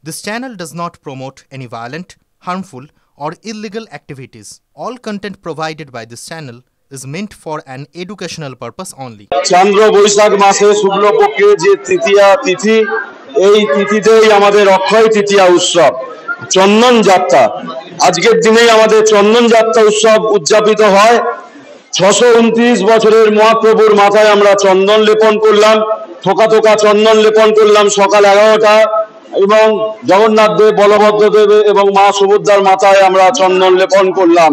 This channel does not promote any violent, harmful, or illegal activities. All content provided by this channel is meant for an educational purpose only. চন্দ্র বৈশাখ মাসে শুক্লপক্ষে যে তৃতীয়া তিথি, এই তিথিতেই আমাদের অক্ষয় তৃতীয়া উৎসব চন্দন যাত্রা। আজকের দিনেই আমাদের চন্দন যাত্রা উৎসব উদযাপিত হয়। 629 বছরের মহাপ্রভুর মাথায় আমরা চন্দন লেপন করলাম, থোকা থোকা চন্দন লেপন করলাম সকাল 11টা, এবং জগন্নাথ দেব, বলভদ্র দেব এবং মা সুভদ্রার মাথায় আমরা চন্দন লেপন করলাম।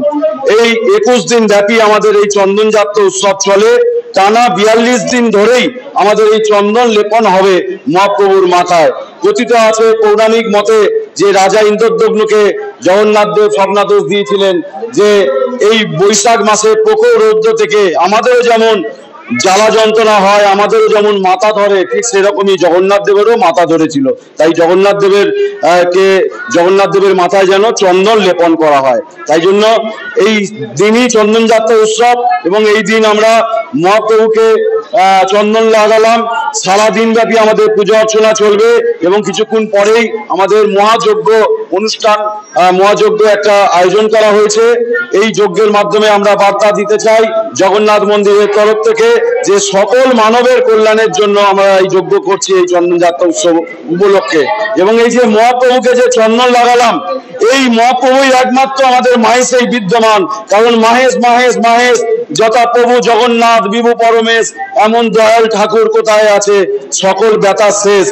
এই 21 দিন ব্যাপী আমাদের এই চন্দন যাত্রা উৎসব চলে। টানা 42 দিন ধরেই আমাদের এই চন্দন লেপন হবে মহাপ্রভুর মাথায়। কথিত আছে পৌরাণিক মতে যে রাজা ইন্দ্রদ্যম্নকে জগন্নাথ দেব স্বপ্নাদেশ দিয়েছিলেন যে এই বৈশাখ মাসে প্রখর রৌদ্র থেকে আমাদেরও যেমন জ্বালা যন্ত্রণা হয়, আমাদেরও যেমন মাথা ধরে, ঠিক সেরকমই জগন্নাথ দেবেরও মাথা ধরেছিল। তাই জগন্নাথ দেবের মাথায় যেন চন্দন লেপন করা হয়। তাই জন্য এই দিনই চন্দন যাত্রা উৎসব, এবং এই দিন আমরা মহাপ্রভুকে চন্দন লাগালাম। সারাদিন ব্যাপী আমাদের পূজা অর্চনা চলবে এবং কিছুক্ষণ পরেই আমাদের মহাযজ্ঞ অনুষ্ঠান, মহাযজ্ঞ একটা আয়োজন করা হয়েছে। এই যজ্ঞের মাধ্যমে আমরা বার্তা দিতে চাই জগন্নাথ মন্দিরের তরফ থেকে যে সকল মানবের কল্যাণের জন্য আমরা এই যজ্ঞ করছি এই চন্দন যাত্রা উৎসব উপলক্ষে। এবং এই যে মহাপ্রভুকে যে চন্দন লাগালাম, এই মহাপ্রভুই একমাত্র আমাদের মাহেশেই বিদ্যমান। কারণ মাহেশ মাহেশ মাহেশ যথা প্রভু জগন্নাথ বিভু পরমেশ, এমন দয়াল ঠাকুর কোথায় আছে, সকল ব্যথা শেষ।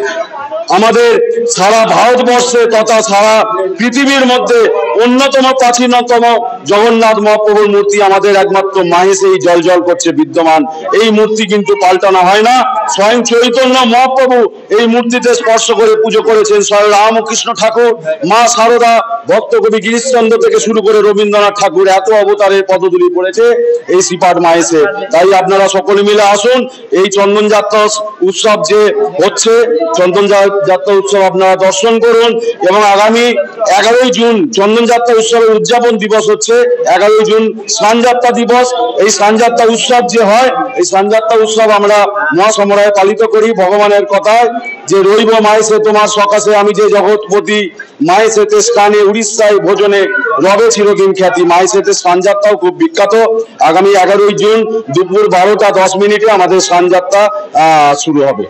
আমাদের সারা ভারতবর্ষে তথা সারা পৃথিবীর মধ্যে অন্যতম প্রাচীনতম জগন্নাথ মহাপ্রভুর মূর্তি আমাদের একমাত্র মাহেশেই জল জল করছে বিদ্যমান। এই মূর্তি কিন্তু পাল্টানো হয় না। স্বয়ং চৈতন্য মহাপ্রভু এই মূর্তিতে স্পর্শ করে পুজো করেছেন। স্বয়ং রামকৃষ্ণ ঠাকুর, মা শারদা, ভক্তকবি গিরিশচন্দ্র থেকে শুরু করে রবীন্দ্রনাথ ঠাকুর এত অবতারের পদধূলি পড়েছে এই শ্রীপাঠ মাহেশে। তাই আপনারা সকলে মিলে আসুন, এই চন্দন যাত্রা উৎসব যে হচ্ছে, চন্দন যাত্রা উৎসব আপনারা দর্শন করুন। এবং আগামী 11ই জুন চন্দন যাত্রা উৎসবের উদযাপন দিবস হচ্ছে। 11ই জুন স্নানযাত্রা দিবস। এই স্নানযাত্রা উৎসব যে হয়, এই স্নানযাত্রা উৎসব আমরা মহাসমরায় পালিত করি ভগবানের কথায় যে রইব মাহেশে তোমার সকাশে, আমি যে জগৎপতি মাহেশেতে স্থানে উড়িষ্যায় ভোজনে রবে চিরদিন খ্যাতি। মাহেশেতে স্নানযাত্রাও খুব বিখ্যাত। আগামী 11ই জুন দুপুর 12টা 10 মিনিটে আমাদের স্নানযাত্রা শুরু হবে।